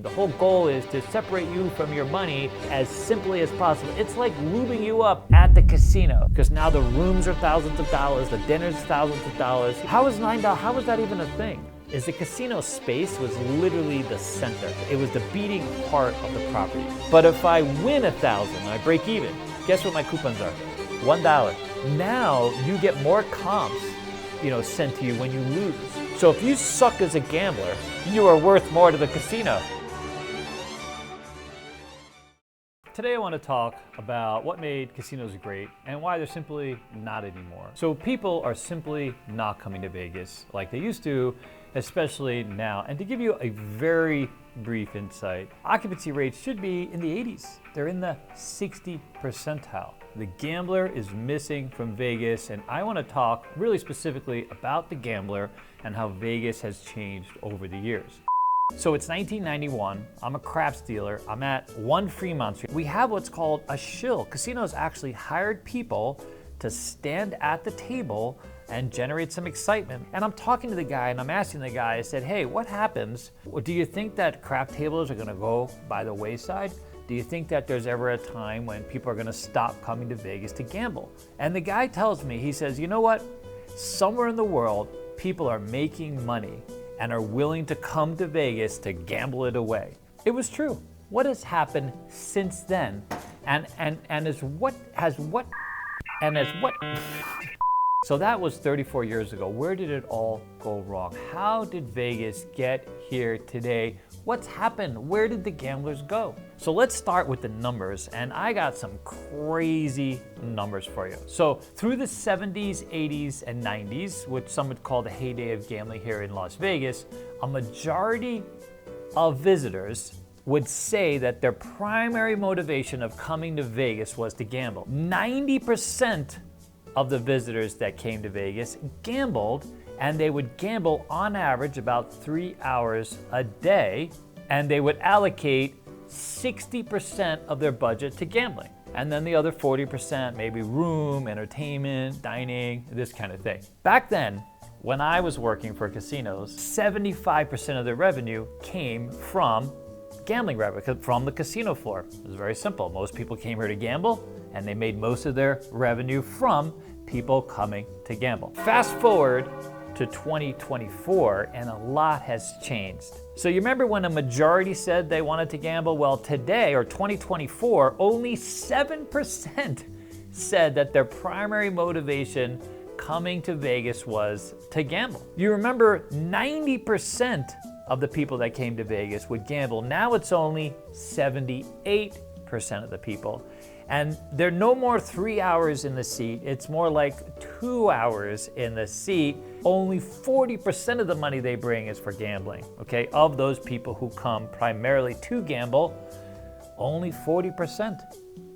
The whole goal is to separate you from your money as simply as possible. It's like lubing you up at the casino, because now the rooms are thousands of dollars, the dinner's thousands of dollars. How is $9? How was that even a thing? Is the casino space was literally the center. It was the beating heart of the property. But if I win 1,000 and I break even, guess what my coupons are? $1. Now you get more comps, sent to you when you lose. So if you suck as a gambler, you are worth more to the casino. Today I want to talk about what made casinos great and why they're simply not anymore. So people are simply not coming to Vegas like they used to, especially now. And to give you a very brief insight, occupancy rates should be in the 80s. They're in the 60th percentile. The gambler is missing from Vegas, and I want to talk really specifically about the gambler and how Vegas has changed over the years. So it's 1991, I'm a craps dealer, I'm at 1 Fremont Street. We have what's called a shill. Casinos actually hired people to stand at the table and generate some excitement. And I'm talking to the guy and I'm asking the guy, I said, hey, what happens? Do you think that crap tables are gonna go by the wayside? Do you think that there's ever a time when people are gonna stop coming to Vegas to gamble? And the guy tells me, he says, you know what? Somewhere in the world, people are making money and are willing to come to Vegas to gamble it away. It was true. What has happened since then? So that was 34 years ago. Where did it all go wrong? How did Vegas get here today? What's happened? Where did the gamblers go? So let's start with the numbers, and I got some crazy numbers for you. So through the 70s, 80s, and 90s, which some would call the heyday of gambling here in Las Vegas, a majority of visitors would say that their primary motivation of coming to Vegas was to gamble. 90% of the visitors that came to Vegas gambled, and they would gamble on average about 3 hours a day, and they would allocate 60% of their budget to gambling. And then the other 40%, maybe room, entertainment, dining, this kind of thing. Back then, when I was working for casinos, 75% of their revenue came from gambling revenue, from the casino floor. It was very simple. Most people came here to gamble, and they made most of their revenue from people coming to gamble. Fast forward to 2024, and a lot has changed. So you remember when a majority said they wanted to gamble? Well, today, or 2024, only 7% said that their primary motivation coming to Vegas was to gamble. You remember 90% of the people that came to Vegas would gamble. Now it's only 78% of the people. And they're no more 3 hours in the seat, it's more like 2 hours in the seat. Only 40% of the money they bring is for gambling, okay? Of those people who come primarily to gamble, only 40%,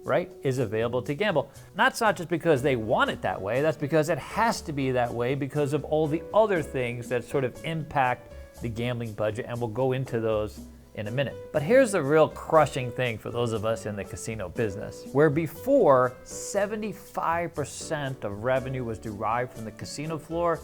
right, is available to gamble. That's not just because they want it that way, that's because it has to be that way because of all the other things that sort of impact the gambling budget, and we'll go into those in a minute. But here's the real crushing thing for those of us in the casino business. Where before 75% of revenue was derived from the casino floor,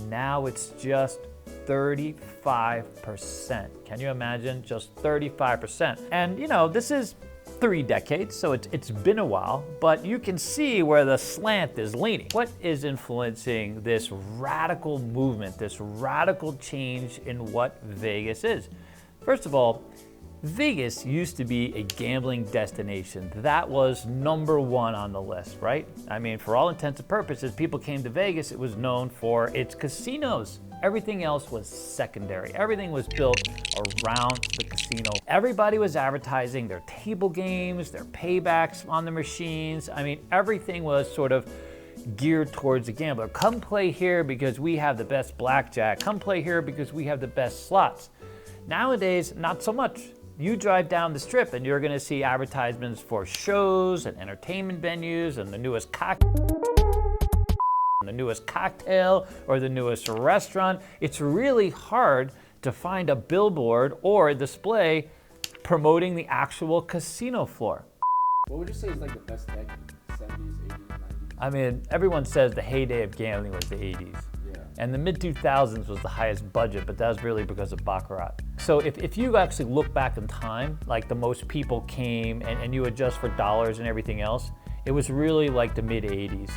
now it's just 35%. Can you imagine? Just 35%. And this is 3 decades, so it's been a while, but you can see where the slant is leaning. What is influencing this radical movement, this radical change in what Vegas is? First of all, Vegas used to be a gambling destination. That was number 1 on the list, right? I mean, for all intents and purposes, people came to Vegas, it was known for its casinos. Everything else was secondary. Everything was built around the casino. Everybody was advertising their table games, their paybacks on the machines. I mean, everything was sort of geared towards the gambler. Come play here because we have the best blackjack. Come play here because we have the best slots. Nowadays, not so much. You drive down the strip and you're gonna see advertisements for shows and entertainment venues and the newest cocktail or the newest restaurant. It's really hard to find a billboard or a display promoting the actual casino floor. What would you say is like the best decade? 70s, 80s, 90s? I mean, everyone says the heyday of gambling was the 80s. Yeah. And the mid-2000s was the highest budget, but that was really because of baccarat. So if you actually look back in time, like the most people came and you adjust for dollars and everything else, it was really like the mid 80s,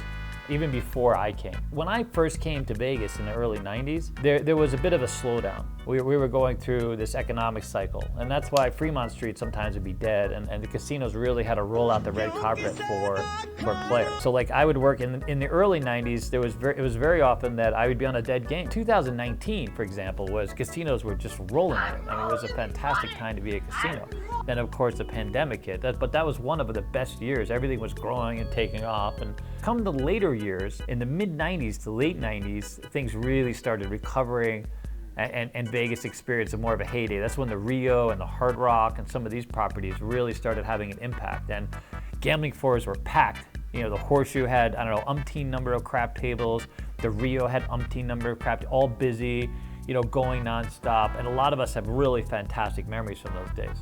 even before I came. When I first came to Vegas in the early 90s, there was a bit of a slowdown. We were going through this economic cycle, and that's why Fremont Street sometimes would be dead, and the casinos really had to roll out the red carpet for players. So like I would work in the early 90s, it was very often that I would be on a dead game. 2019, for example, was casinos were just rolling in it. I mean, it was a fantastic time to be a casino. Then of course the pandemic hit, but that was one of the best years. Everything was growing and taking off, and come the later years, in the mid 90s to late 90s, things really started recovering, and Vegas experienced more of a heyday. That's when the Rio and the Hard Rock and some of these properties really started having an impact, and gambling floors were packed. You know, the Horseshoe had, I don't know, umpteen number of crap tables. The Rio had umpteen number of crap, all busy, you know, going nonstop. And a lot of us have really fantastic memories from those days.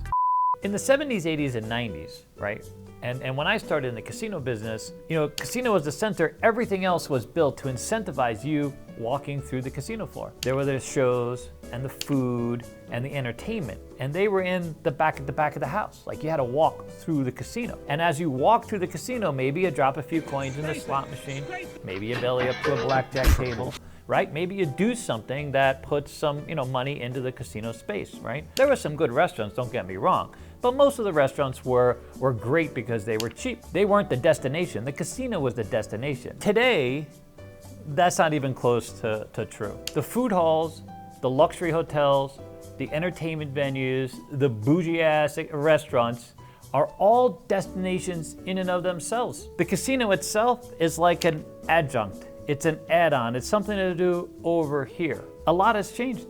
In the 70s, 80s, and 90s, right? And when I started in the casino business, you know, casino was the center. Everything else was built to incentivize you walking through the casino floor. There were the shows and the food and the entertainment, and they were in the back of the house. Like you had to walk through the casino. And as you walk through the casino, maybe you drop a few coins in the slot machine, maybe you belly up to a blackjack table, right? Maybe you do something that puts some, you know, money into the casino space, right? There were some good restaurants, don't get me wrong, but most of the restaurants were great because they were cheap. They weren't the destination. The casino was the destination. Today, that's not even close to true. The food halls, the luxury hotels, the entertainment venues, the bougie-ass restaurants are all destinations in and of themselves. The casino itself is like an adjunct. It's an add-on. It's something to do over here. A lot has changed.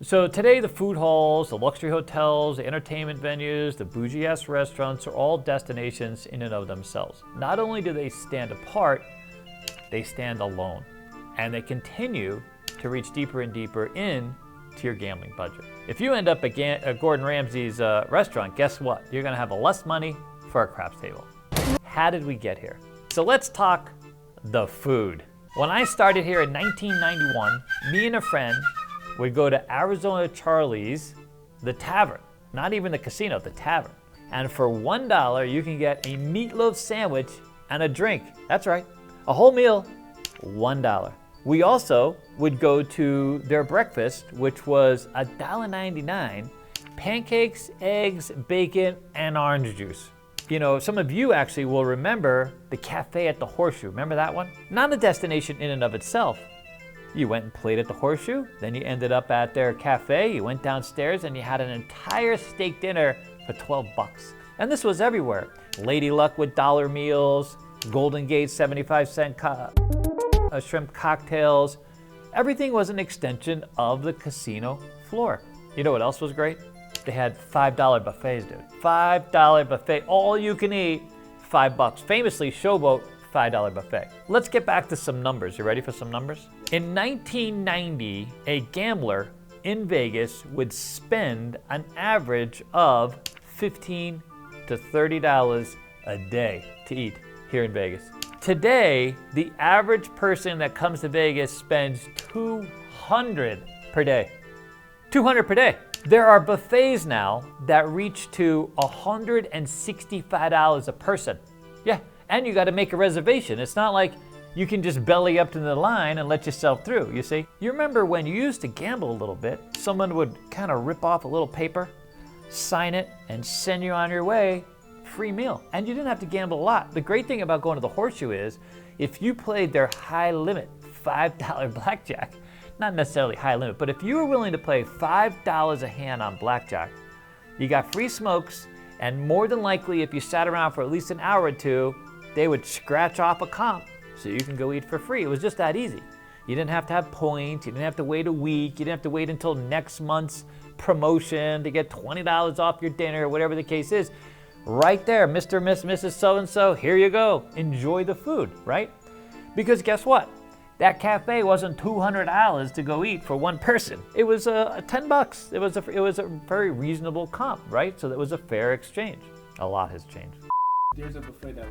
So today the food halls, the luxury hotels, the entertainment venues, the bougie-ass restaurants are all destinations in and of themselves. Not only do they stand apart, they stand alone. And they continue to reach deeper and deeper into your gambling budget. If you end up at Gordon Ramsay's restaurant, guess what? You're gonna have less money for a craps table. How did we get here? So let's talk the food. When I started here in 1991, me and a friend would go to Arizona Charlie's, the tavern, not even the casino, the tavern. And for $1, you can get a meatloaf sandwich and a drink. That's right, a whole meal, $1. We also would go to their breakfast, which was $1.99, pancakes, eggs, bacon, and orange juice. You know, some of you actually will remember the cafe at the Horseshoe. Remember that one? Not a destination in and of itself. You went and played at the Horseshoe, then you ended up at their cafe, you went downstairs and you had an entire steak dinner for 12 bucks. And this was everywhere. Lady Luck with dollar meals, Golden Gate 75-cent shrimp cocktails. Everything was an extension of the casino floor. You know what else was great? They had $5 buffets, dude. $5 buffet, all you can eat, $5. Famously, Showboat, $5 buffet. Let's get back to some numbers. You ready for some numbers? In 1990, a gambler in Vegas would spend an average of $15 to $30 a day to eat here in Vegas. Today, the average person that comes to Vegas spends $200 per day. $200 per day. There are buffets now that reach to $165 a person. Yeah, and you got to make a reservation. It's not like you can just belly up to the line and let yourself through, you see? You remember when you used to gamble a little bit, someone would kind of rip off a little paper, sign it, and send you on your way, free meal. And you didn't have to gamble a lot. The great thing about going to the Horseshoe is, if you played their high limit $5 blackjack, not necessarily high limit, but if you were willing to play $5 a hand on blackjack, you got free smokes, and more than likely, if you sat around for at least an hour or two, they would scratch off a comp so you can go eat for free. It was just that easy. You didn't have to have points, you didn't have to wait a week, you didn't have to wait until next month's promotion to get $20 off your dinner, whatever the case is. Right there, Mr., Miss, Mrs. So-and-so, here you go. Enjoy the food, right? Because guess what? That cafe wasn't $200 to go eat for one person. It was 10 bucks. It was a very reasonable comp, right? So that was a fair exchange. A lot has changed. There's a buffet that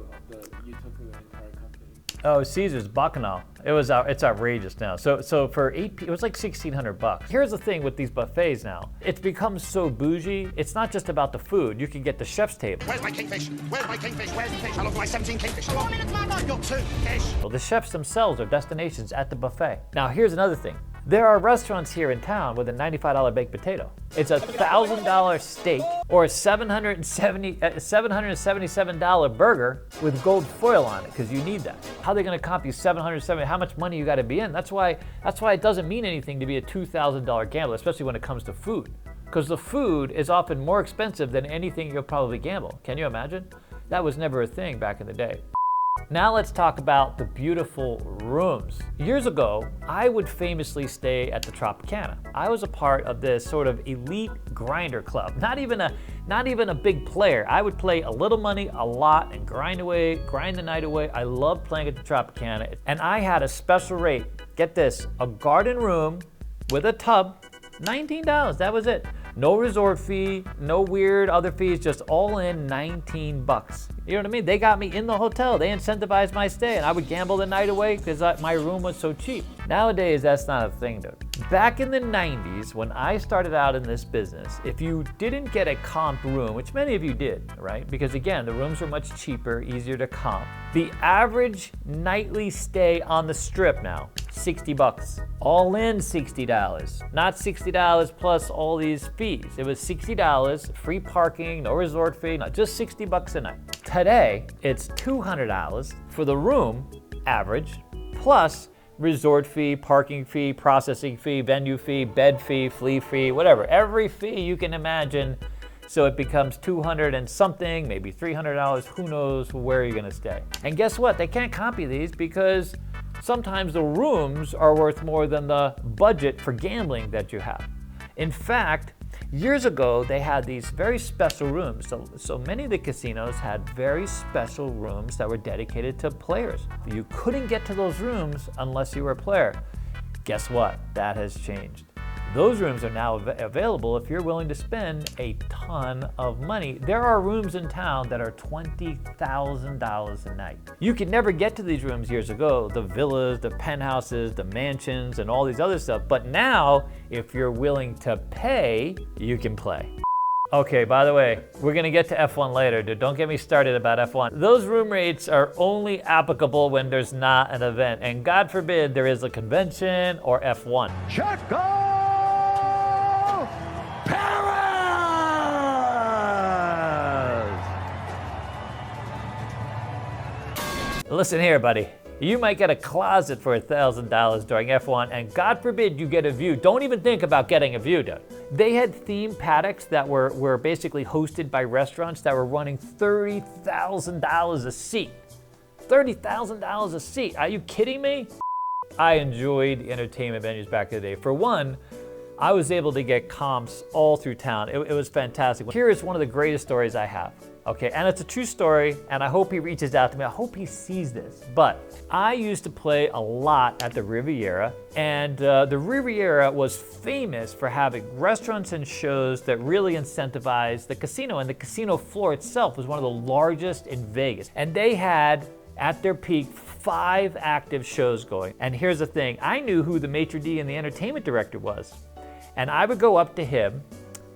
you took to the entire company. Oh, Caesar's Bacchanal. It's outrageous now. So for it was like $1,600. Here's the thing with these buffets now. It's become so bougie. It's not just about the food. You can get the chef's table. Where's my kingfish? Where's my kingfish? Where's the fish? I love my 17 kingfish. 1 minute, man, I've got 2 fish. Well, the chefs themselves are destinations at the buffet. Now, here's another thing. There are restaurants here in town with a $95 baked potato. It's a $1,000 steak or a $777 burger with gold foil on it, because you need that. How are they going to comp you $770? How much money you got to be in? That's why it doesn't mean anything to be a $2,000 gambler, especially when it comes to food, because the food is often more expensive than anything you'll probably gamble. Can you imagine? That was never a thing back in the day. Now let's talk about the beautiful rooms. Years ago, I would famously stay at the Tropicana. I was a part of this sort of elite grinder club. Not even a big player. I would play a little money, a lot, and grind the night away. I loved playing at the Tropicana. And I had a special rate. Get this, a garden room with a tub, $19, that was it. No resort fee, no weird other fees, just all in $19. You know what I mean? They got me in the hotel. They incentivized my stay, and I would gamble the night away because my room was so cheap. Nowadays, that's not a thing, dude. Back in the 90s, when I started out in this business, if you didn't get a comp room, which many of you did, right? Because again, the rooms are much cheaper, easier to comp. The average nightly stay on the strip now, $60. All in $60, not $60 plus all these fees. It was $60, free parking, no resort fee, not just $60 a night. Today, it's $200 for the room, average, plus resort fee, parking fee, processing fee, venue fee, bed fee, flea fee, whatever. Every fee you can imagine. So it becomes $200 and something, maybe $300, who knows where you're gonna stay. And guess what? They can't copy these because sometimes the rooms are worth more than the budget for gambling that you have. In fact, years ago, they had these very special rooms. So many of the casinos had very special rooms that were dedicated to players. You couldn't get to those rooms unless you were a player. Guess what? That has changed. Those rooms are now available if you're willing to spend a ton of money. There are rooms in town that are $20,000 a night. You could never get to these rooms years ago, the villas, the penthouses, the mansions, and all these other stuff. But now, if you're willing to pay, you can play. Okay, by the way, we're gonna get to F1 later, dude. Don't get me started about F1. Those room rates are only applicable when there's not an event, and God forbid there is a convention or F1. Shut go! Listen here, buddy. You might get a closet for $1,000 during F1, and God forbid you get a view. Don't even think about getting a view, dude. They had themed paddocks that were basically hosted by restaurants that were running $30,000 a seat. $30,000 a seat. Are you kidding me? I enjoyed entertainment venues back in the day. For one, I was able to get comps all through town. It was fantastic. Here is one of the greatest stories I have. Okay, and it's a true story, and I hope he reaches out to me. I hope he sees this. But I used to play a lot at the Riviera, and the Riviera was famous for having restaurants and shows that really incentivized the casino, and the casino floor itself was one of the largest in Vegas. And they had, at their peak, 5 active shows going. And here's the thing, I knew who the maitre d' and the entertainment director was. And I would go up to him,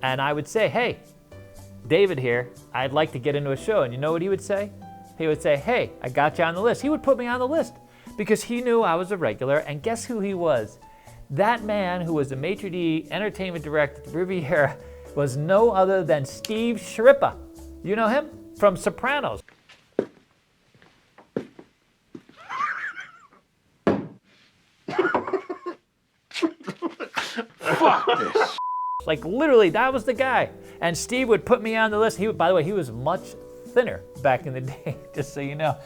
and I would say, hey, David here, I'd like to get into a show. And you know what he would say? He would say, hey, I got you on the list. He would put me on the list because he knew I was a regular. And guess who he was? That man who was the maitre d' entertainment director at the Riviera was no other than Steve Sciarippa. You know him? From Sopranos. Fuck this. Like literally, that was the guy. And Steve would put me on the list. By the way, he was much thinner back in the day, just so you know.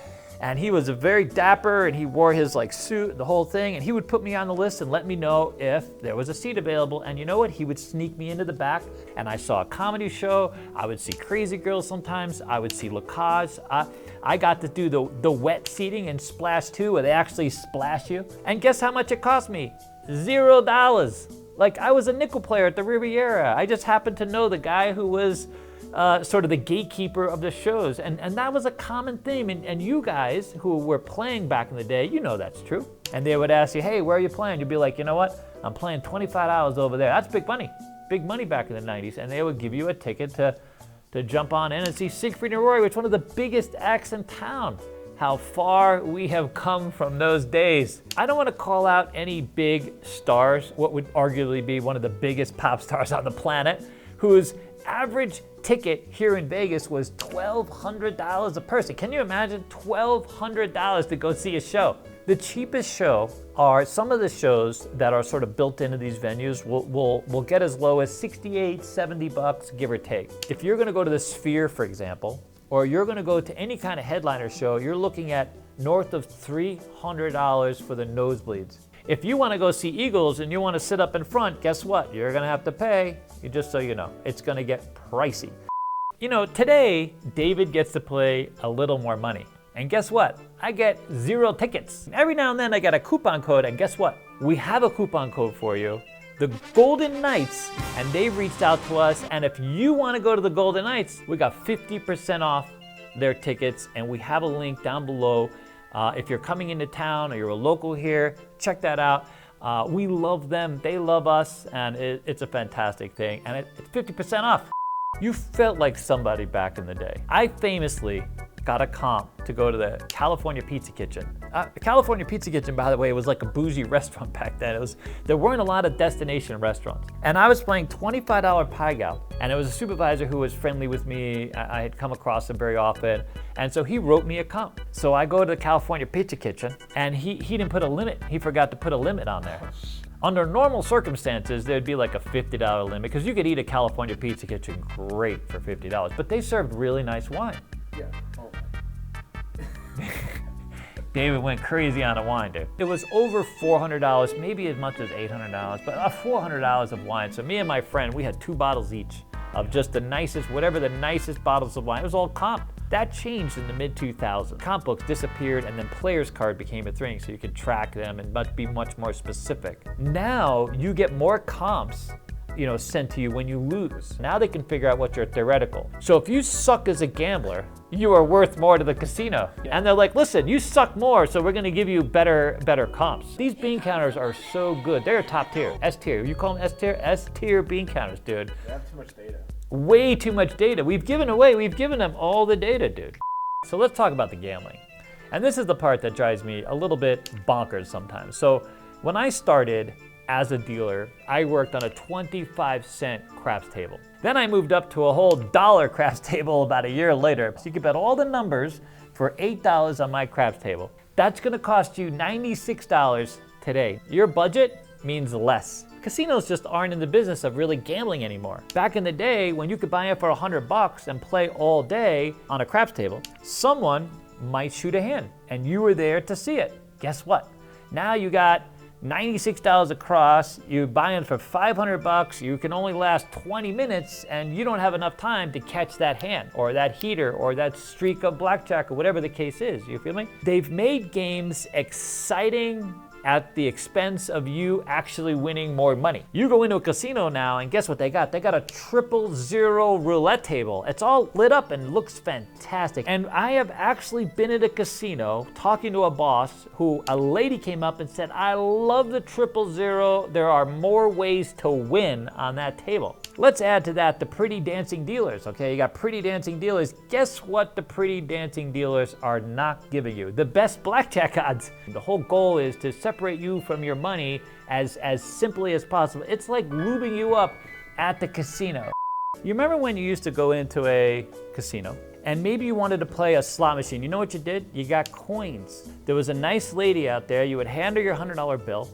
And he was a very dapper, and he wore his like suit, the whole thing. And he would put me on the list and let me know if there was a seat available. And you know what? He would sneak me into the back, and I saw a comedy show. I would see Crazy Girls sometimes. I would see La Cage. I got to do the wet seating in Splash 2, where they actually splash you. And guess how much it cost me? $0. Like, I was a nickel player at the Riviera. I just happened to know the guy who was sort of the gatekeeper of the shows. And that was a common theme. And you guys who were playing back in the day, you know that's true. And they would ask you, hey, where are you playing? You'd be like, you know what? I'm playing $25 over there. That's big money. Big money back in the 90s. And they would give you a ticket to jump on in and see Siegfried and Roy, which is one of the biggest acts in town. How far we have come from those days. I don't want to call out any big stars, what would arguably be one of the biggest pop stars on the planet, whose average ticket here in Vegas was $1,200 a person. Can you imagine $1,200 to go see a show? The cheapest show are some of the shows that are sort of built into these venues will get as low as $68, $70, give or take. If you're gonna go to the Sphere, for example, or you're gonna go to any kind of headliner show, you're looking at north of $300 for the nosebleeds. If you wanna go see Eagles and you wanna sit up in front, guess what? You're gonna have to pay, just so you know. It's gonna get pricey. You know, today, David gets to play a little more money. And guess what? I get 0 tickets. Every now and then I get a coupon code, and guess what? We have a coupon code for you. The Golden Knights, and they've reached out to us, and if you want to go to the Golden Knights, we got 50% off their tickets, and we have a link down below. If you're coming into town or you're a local here, check that out. We love them, they love us, and it's a fantastic thing, and it's 50% off. You felt like somebody back in the day. I famously got a comp to go to the California Pizza Kitchen. The California Pizza Kitchen, by the way, was like a bougie restaurant back then. There weren't a lot of destination restaurants. And I was playing $25 Pie Gow, and it was a supervisor who was friendly with me. I had come across him very often, and so he wrote me a comp. So I go to the California Pizza Kitchen, and he didn't put a limit. He forgot to put a limit on there. Under normal circumstances, there'd be like a $50 limit, because you could eat a California Pizza Kitchen great for $50, but they served really nice wine. Yeah. Oh. David went crazy on the wine, dude. It was over $400, maybe as much as $800, but $400 of wine. So me and my friend, we had 2 bottles each of just the nicest, whatever the nicest bottles of wine. It was all comp. That changed in the mid-2000s. Comp books disappeared, and then player's card became a thing, so you could track them and be much more specific. Now you get more comps, you know, sent to you when you lose. Now they can figure out what your theoretical. So if you suck as a gambler, you are worth more to the casino. Yeah. And they're like, listen, you suck more, so we're gonna give you better comps. These bean counters are so good. They're top tier, S tier. You call them S tier? S tier bean counters, dude. They have too much data. Way too much data. We've given them all the data, dude. So let's talk about the gambling. And this is the part that drives me a little bit bonkers sometimes. So when I started as a dealer, I worked on a 25-cent craps table. Then I moved up to a whole $1 craps table about a year later. So you can bet all the numbers for $8 on my craps table. That's gonna cost you $96 today. Your budget means less. Casinos just aren't in the business of really gambling anymore. Back in the day, when you could buy it for $100 and play all day on a craps table, someone might shoot a hand, and you were there to see it. Guess what? Now you got $96 across, you buy it for $500, you can only last 20 minutes, and you don't have enough time to catch that hand, or that heater, or that streak of blackjack, or whatever the case is, you feel me? They've made games exciting at the expense of you actually winning more money. You go into a casino now, and guess what they got? They got a 000 roulette table. It's all lit up and looks fantastic. And I have actually been at a casino talking to a boss who a lady came up and said, I love the 000. There are more ways to win on that table. Let's add to that the pretty dancing dealers, okay? You got pretty dancing dealers. Guess what the pretty dancing dealers are not giving you? The best blackjack odds. The whole goal is to separate you from your money as simply as possible. It's like lubing you up at the casino. You remember when you used to go into a casino and maybe you wanted to play a slot machine? You know what you did? You got coins. There was a nice lady out there. You would hand her your $100 bill,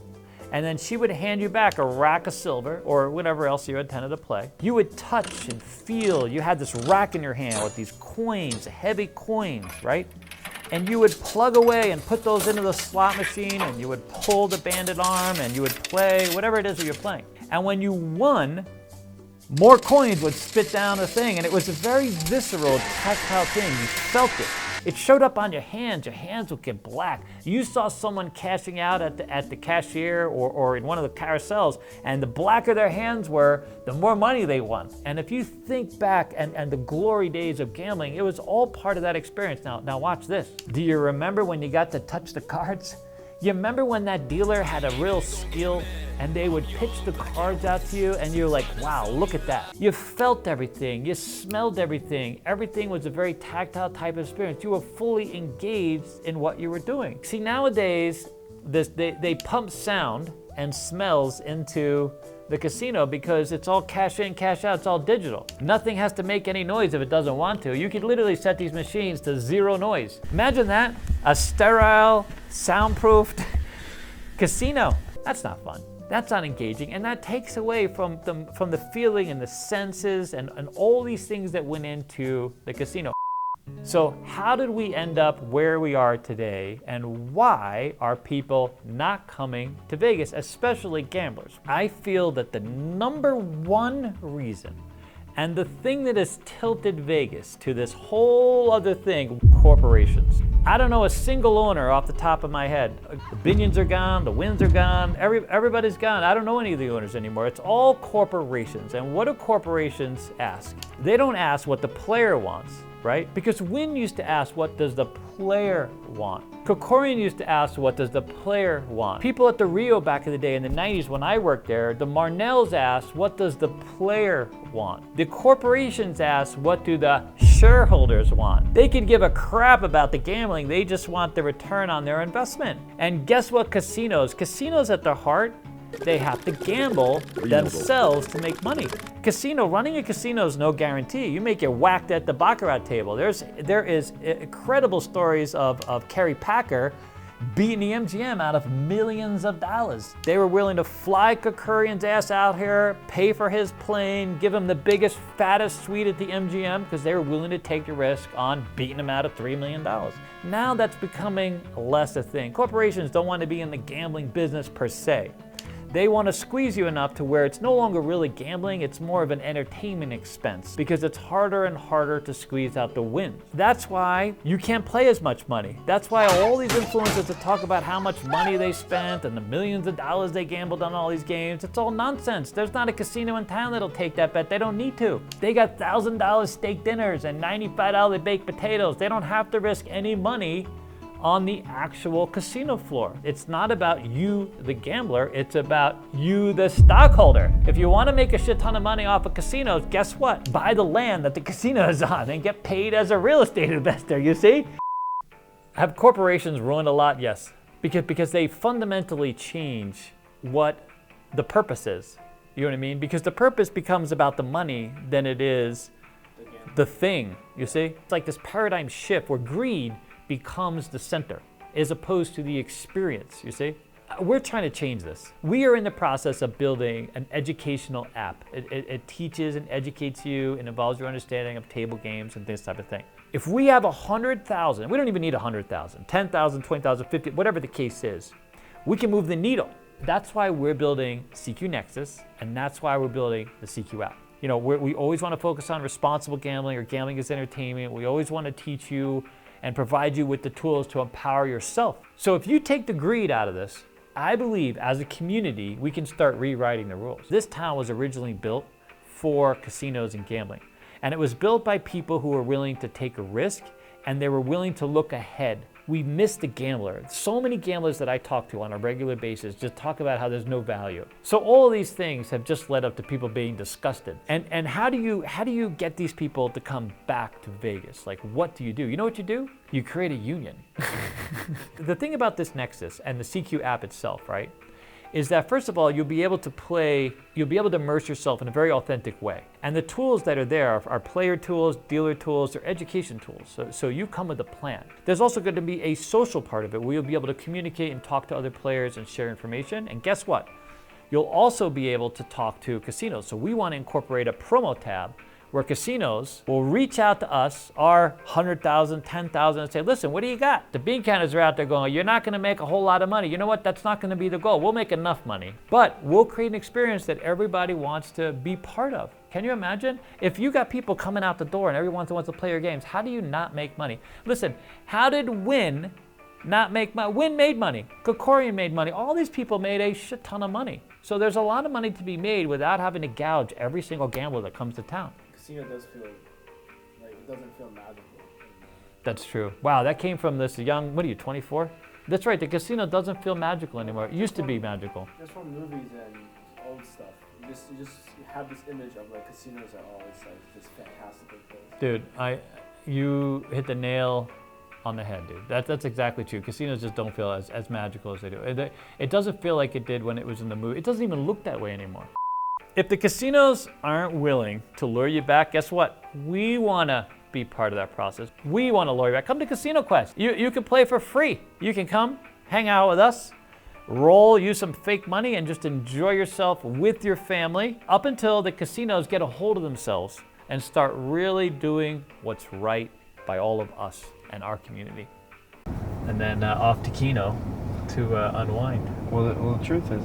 and then she would hand you back a rack of silver or whatever else you intended to play. You would touch and feel. You had this rack in your hand with these coins, heavy coins, right? And you would plug away and put those into the slot machine, and you would pull the banded arm, and you would play whatever it is that you're playing. And when you won, more coins would spit down the thing, and it was a very visceral, tactile thing. You felt it. It showed up on your hands would get black. You saw someone cashing out at the cashier or in one of the carousels, and the blacker their hands were, the more money they won. And if you think back and the glory days of gambling, it was all part of that experience. Now watch this. Do you remember when you got to touch the cards? You remember when that dealer had a real skill and they would pitch the cards out to you and you're like, wow, look at that. You felt everything, you smelled everything. Everything was a very tactile type of experience. You were fully engaged in what you were doing. See, nowadays, they pump sound and smells into the casino because it's all cash in, cash out, it's all digital. Nothing has to make any noise if it doesn't want to. You could literally set these machines to zero noise. Imagine that, a sterile, soundproofed casino. That's not fun. That's not engaging, and that takes away from the feeling and the senses and all these things that went into the casino. So how did we end up where we are today, and why are people not coming to Vegas, especially gamblers? I feel that the number one reason, and the thing that has tilted Vegas to this whole other thing, corporations. I don't know a single owner off the top of my head. The Binions are gone, the Wins are gone, everybody's gone. I don't know any of the owners anymore. It's all corporations. And what do corporations ask? They don't ask what the player wants, right? Because Win used to ask, what does the player want? Kokorian used to ask, what does the player want? People at the Rio back in the day in the 90s when I worked there, the Marnells asked, what does the player want? The corporations asked, what do the shareholders want? They could give a crap about the gambling, they just want the return on their investment. And guess what casinos at their heart, they have to gamble themselves to make money. Running a casino is no guarantee. You may get whacked at the baccarat table. There is incredible stories of Kerry Packer beating the MGM out of millions of dollars. They were willing to fly Kokorian's ass out here, pay for his plane, give him the biggest, fattest suite at the MGM because they were willing to take the risk on beating him out of $3 million. Now that's becoming less a thing. Corporations don't want to be in the gambling business per se. They want to squeeze you enough to where it's no longer really gambling, it's more of an entertainment expense because it's harder and harder to squeeze out the wins. That's why you can't play as much money. That's why all these influencers that talk about how much money they spent and the millions of dollars they gambled on all these games, it's all nonsense. There's not a casino in town that'll take that bet. They don't need to. They got $1,000 steak dinners and $95 baked potatoes. They don't have to risk any money on the actual casino floor. It's not about you, the gambler, it's about you, the stockholder. If you want to make a shit ton of money off of casinos, guess what? Buy the land that the casino is on and get paid as a real estate investor, you see? Have corporations ruined a lot? Yes. Because they fundamentally change what the purpose is. You know what I mean? Because the purpose becomes about the money than it is the thing, you see? It's like this paradigm shift where greed becomes the center as opposed to the experience, you see? We're trying to change this. We are in the process of building an educational app. It teaches and educates you and involves your understanding of table games and this type of thing. If we have 100,000, we don't even need 100,000, 10,000, 20,000, 50, whatever the case is, we can move the needle. That's why we're building CQ Nexus, and that's why we're building the CQ app. You know, we always want to focus on responsible gambling or gambling as entertainment. We always want to teach you and provide you with the tools to empower yourself. So if you take the greed out of this, I believe as a community, we can start rewriting the rules. This town was originally built for casinos and gambling. And it was built by people who were willing to take a risk and they were willing to look ahead. We miss the gambler. So many gamblers that I talk to on a regular basis just talk about how there's no value. So all of these things have just led up to people being disgusted. And how do you get these people to come back to Vegas? Like, what do? You know what you do? You create a union. The thing about this Nexus and the CQ app itself, right, is that first of all, you'll be able to immerse yourself in a very authentic way. And the tools that are there are player tools, dealer tools, or education tools. So you come with a plan. There's also going to be a social part of it where you'll be able to communicate and talk to other players and share information. And guess what? You'll also be able to talk to casinos. So we want to incorporate a promo tab where casinos will reach out to us, our 100,000, 10,000, and say, listen, what do you got? The bean counters are out there going, you're not going to make a whole lot of money. You know what? That's not going to be the goal. We'll make enough money, but we'll create an experience that everybody wants to be part of. Can you imagine? If you got people coming out the door and everyone wants to play your games, how do you not make money? Listen, how did Wynn not make money? Wynn made money. Kokorian made money. All these people made a shit ton of money. So there's a lot of money to be made without having to gouge every single gambler that comes to town. Casino does feel like it doesn't feel magical. That's true. Wow, that came from this young, what are you, 24? That's right, the casino doesn't feel magical anymore. It used to be magical. That's from movies and old stuff. You have this image of like casinos are always like this fantastical place. Dude, you hit the nail on the head, dude. That's exactly true. Casinos just don't feel as magical as they do. It doesn't feel like it did when it was in the movie. It doesn't even look that way anymore. If the casinos aren't willing to lure you back, guess what? We want to be part of that process. We want to lure you back. Come to Casino Quest. You can play for free. You can come, hang out with us, use some fake money, and just enjoy yourself with your family up until the casinos get a hold of themselves and start really doing what's right by all of us and our community. And then off to Keno to unwind. Well, the truth is,